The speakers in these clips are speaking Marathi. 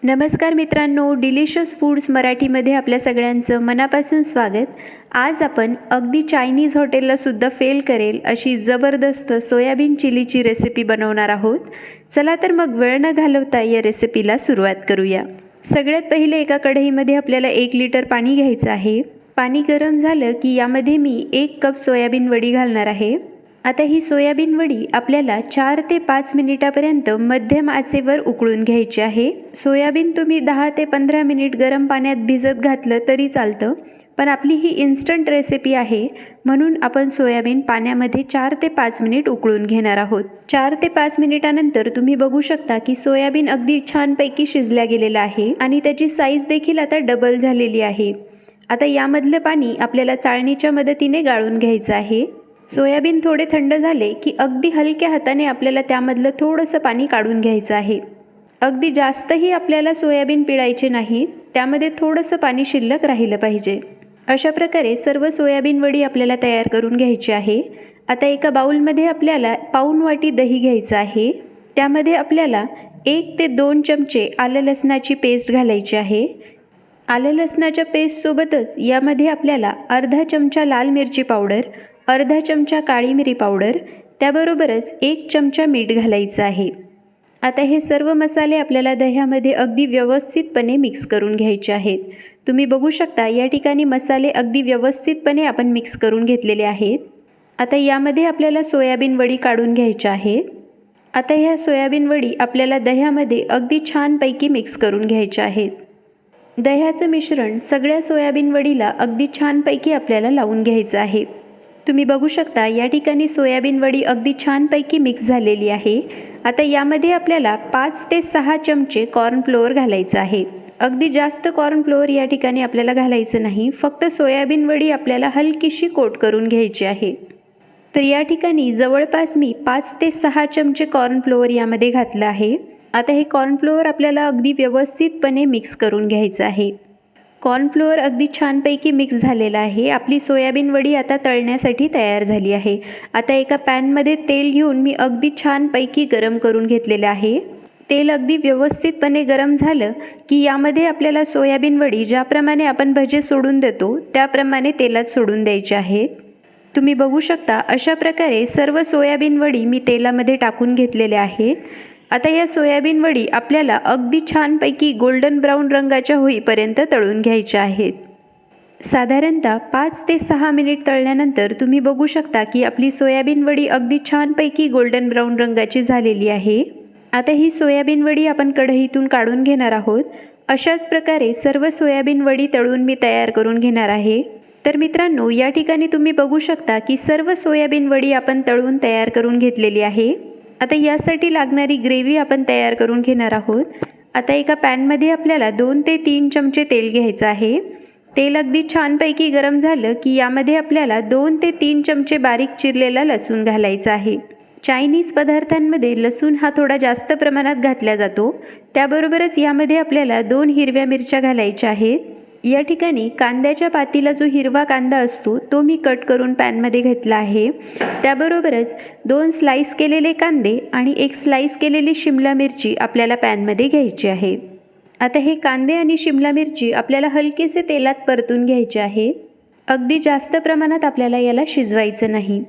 नमस्कार मित्रांनो, डिलिशियस फूड्स मराठीमध्ये आपल्या सगळ्यांचं मनापासून स्वागत. आज आपण अगदी चायनीज हॉटेललासुद्धा फेल करेल अशी जबरदस्त सोयाबीन चिलीची रेसिपी बनवणार आहोत. चला तर मग वेळ न घालवता या रेसिपीला सुरुवात करूया. सगळ्यात पहिले एका कढईमध्ये आपल्याला 1 लिटर पाणी घ्यायचं आहे. पाणी गरम झालं की यामध्ये मी 1 कप सोयाबीन वडी घालणार आहे. आता ही सोयाबीन वडी आपल्याला 4 ते 5 मिनिटापर्यंत मध्यम आचेवर उकळून घ्यायची आहे. सोयाबीन तुम्ही 10 ते 15 मिनिट गरम पाण्यात भिजत घातलं तरी चालतं, पण आपली ही इन्स्टंट रेसिपी आहे म्हणून आपण सोयाबीन पाण्यामध्ये 4 ते 5 मिनिट उकळून घेणार आहोत. 4 ते 5 मिनिटानंतर तुम्ही बघू शकता की सोयाबीन अगदी छानपैकी शिजल्या गेलेलं आहे आणि त्याची साईज देखील आता डबल झालेली आहे. आता यामधलं पाणी आपल्याला चाळणीच्या मदतीने गाळून घ्यायचं आहे. सोयाबीन थोडे थंड झाले की अगदी हलक्या हाताने आपल्याला त्यामधलं थोडंसं पाणी काढून घ्यायचं आहे. अगदी जास्तही आपल्याला सोयाबीन पिळायचे नाही, त्यामध्ये थोडंसं पाणी शिल्लक राहिलं पाहिजे. अशा प्रकारे सर्व सोयाबीन वडी आपल्याला तयार करून घ्यायची आहे. आता एका बाउलमध्ये आपल्याला पाऊण वाटी दही घ्यायचं आहे. त्यामध्ये आपल्याला 1 ते 2 चमचे आलं लसणाची पेस्ट घालायची आहे. आलं लसणाच्या पेस्टसोबतच यामध्ये आपल्याला अर्धा चमचा लाल मिरची पावडर, अर्धा चमचा काळी मिरी पावडर, त्याबरोबरच 1 चमचा मीठ घालायचं आहे. आता हे सर्व मसाले आपल्याला दह्यामध्ये अगदी व्यवस्थितपणे मिक्स करून घ्यायचे आहेत. तुम्ही बघू शकता या ठिकाणी मसाले अगदी व्यवस्थितपणे आपण मिक्स करून घेतलेले आहेत. आता यामध्ये आपल्याला सोयाबीन वडी काढून घ्यायच्या आहेत. आता ह्या सोयाबीन वडी आपल्याला दह्यामध्ये अगदी छानपैकी मिक्स करून घ्यायच्या आहेत. दह्याचं मिश्रण सगळ्या सोयाबीन वडीला अगदी छानपैकी आपल्याला लावून घ्यायचं आहे. तुम्ही बघू शकता या ठिकाणी सोयाबीन वडी अगदी छानपैकी मिक्स झालेली आहे. आता यामध्ये आपल्याला 5 ते 6 चमचे कॉर्नफ्लोअर घालायचं आहे. अगदी जास्त कॉर्नफ्लोअर या ठिकाणी आपल्याला घालायचं नाही, फक्त सोयाबीन वडी आपल्याला हलकीशी कोट करून घ्यायची आहे. तर या ठिकाणी जवळपास मी 5 ते 6 चमचे कॉर्नफ्लोअर यामध्ये घातलं आहे. आता हे कॉर्नफ्लोअर आपल्याला अगदी व्यवस्थितपणे मिक्स करून घ्यायचं आहे. कॉर्नफ्लोअर अगदी छानपैकी मिक्स झालेला आहे. आपली सोयाबीन वडी आता तळण्यासाठी तयार झाली आहे. आता एका पॅनमध्ये तेल घेऊन मी अगदी छानपैकी गरम करून घेतलेलं आहे. तेल अगदी व्यवस्थितपणे गरम झालं की यामध्ये आपल्याला सोयाबीन वडी ज्याप्रमाणे आपण भजे सोडून देतो त्याप्रमाणे तेलात सोडून द्यायचे आहेत. तुम्ही बघू शकता अशा प्रकारे सर्व सोयाबीन वडी मी तेलामध्ये टाकून घेतलेल्या आहेत. आता या सोयाबीन वडी आपल्याला अगदी छानपैकी गोल्डन ब्राऊन रंगाच्या होईपर्यंत तळून घ्यायच्या आहेत. साधारणतः 5 ते 6 मिनिट तळल्यानंतर तुम्ही बघू शकता की आपली सोयाबीन वडी अगदी छानपैकी गोल्डन ब्राऊन रंगाची झालेली आहे. आता ही सोयाबीन वडी आपण कढईतून काढून घेणार आहोत. अशाच प्रकारे सर्व सोयाबीन वडी तळून मी तयार करून घेणार आहे. तर मित्रांनो, या ठिकाणी तुम्ही बघू शकता की सर्व सोयाबीन वडी आपण तळून तयार करून घेतलेली आहे. आता यासाठी लागणारी ग्रेव्ही आपण तयार करून घेणार आहोत. आता एका पॅनमध्ये आपल्याला 2 ते 3 चमचे तेल घ्यायचं आहे. तेल अगदी छानपैकी गरम झालं की यामध्ये आपल्याला 2 ते 3 चमचे बारीक चिरलेला लसूण घालायचा आहे. चायनीज पदार्थांमध्ये लसूण हा थोडा जास्त प्रमाणात घातला जातो. त्याबरोबरच यामध्ये आपल्याला 2 हिरव्या मिरच्या घालायच्या आहेत. या ठिकाणी कांद्याच्या पातीला जो हिरवा कांदा असतो तो मी कट करून पॅनमध्ये घेतला आहे. त्याबरोबरच 2 स्लाईस केलेले कांदे आणि 1 स्लाईस केलेली शिमला मिरची आपल्याला पॅनमध्ये घ्यायची आहे. आता हे कांदे आणि शिमला मिरची आपल्याला हलकेसे तेलात परतून घ्यायचे आहेत. अगदी जास्त प्रमाणात आपल्याला याला शिजवायचं नाही.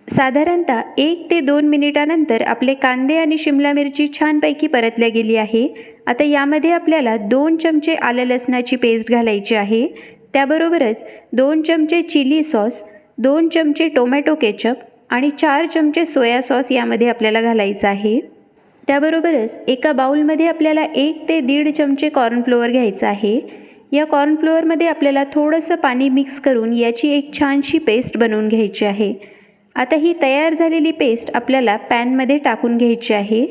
साधारणतः 1 ते 2 मिनिटानंतर आपले कांदे आणि शिमला मिरची छानपैकी परतल्या गेली आहे. आता यामध्ये आपल्याला 2 चमचे आलं लसणाची पेस्ट घालायची आहे. त्याबरोबरच 2 चमचे चिली सॉस, 2 चमचे टोमॅटो केचप आणि 4 चमचे सोया सॉस यामध्ये आपल्याला घालायचं आहे. त्याबरोबरच एका बाउलमध्ये आपल्याला 1 ते 1.5 चमचे कॉर्नफ्लोअर घ्यायचं आहे. या कॉर्नफ्लोअरमध्ये आपल्याला थोडंसं पाणी मिक्स करून याची एक छानशी पेस्ट बनवून घ्यायची आहे. आता ही तयार झालेली पेस्ट आपल्याला पॅनमध्ये टाकून घ्यायची आहे.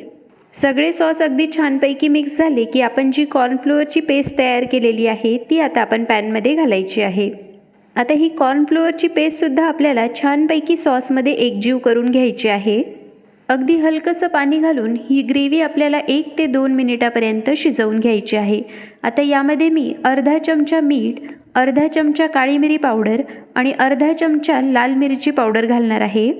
सगळे सॉस अगदी छानपैकी मिक्स झाले की आपण जी कॉर्नफ्लोअरची पेस्ट तयार केलेली आहे ती आता आपण पॅनमध्ये घालायची आहे. आता ही कॉर्नफ्लोअरची पेस्टसुद्धा आपल्याला छानपैकी सॉसमध्ये एकजीव करून घ्यायची आहे. अगदी हलकंसं पाणी घालून ही ग्रेव्ही आपल्याला 1 ते 2 मिनिटापर्यंत शिजवून घ्यायची आहे. आता यामध्ये मी अर्धा चमचा मीठ, अर्धा चमचा काळी मिरी पावडर आणि अर्धा चमचा लाल मिरची पावडर घालणार आहे.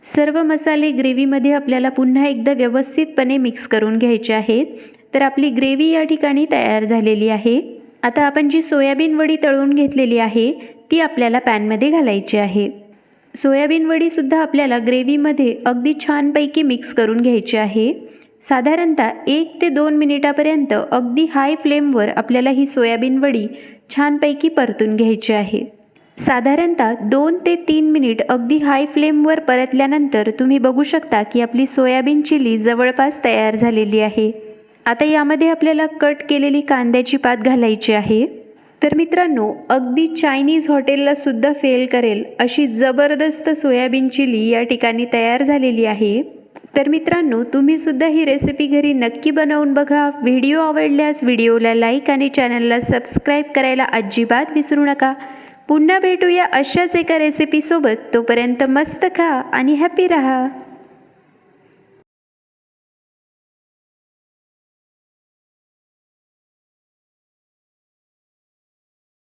सर्व मसाले ग्रेव्हीमध्ये आपल्याला पुन्हा एकदा व्यवस्थितपणे मिक्स करून घ्यायचे आहेत. तर आपली ग्रेव्ही या ठिकाणी तयार झालेली आहे. आता आपण जी सोयाबीन वडी तळून घेतलेली आहे ती आपल्याला पॅनमध्ये घालायची आहे. सोयाबीन वडीसुद्धा आपल्याला ग्रेव्हीमध्ये अगदी छानपैकी मिक्स करून घ्यायची आहे. साधारणतः 1 ते 2 मिनिटापर्यंत अगदी हाय फ्लेमवर आपल्याला ही सोयाबीन वडी छानपैकी परतून घ्यायची आहे. साधारणतः 2 ते 3 मिनिट अगदी हाय फ्लेमवर परतल्यानंतर तुम्ही बघू शकता की आपली सोयाबीन चिली जवळपास तयार झालेली आहे. आता यामध्ये आपल्याला कट केलेली कांद्याची पात घालायची आहे. तर मित्रांनो, अगदी चायनीज हॉटेलला सुद्धा फेल करेल अशी जबरदस्त सोयाबीन चिली या ठिकाणी तयार झालेली आहे. तर मित्रांनो, तुम्हीसुद्धा ही रेसिपी घरी नक्की बनवून बघा. व्हिडिओ आवडल्यास व्हिडिओला लाईक आणि चॅनलला सबस्क्राईब करायला अजिबात विसरू नका. पुन्हा भेटूया अशाच एका रेसिपीसोबत. तोपर्यंत मस्त खा आणि हॅपी राहा.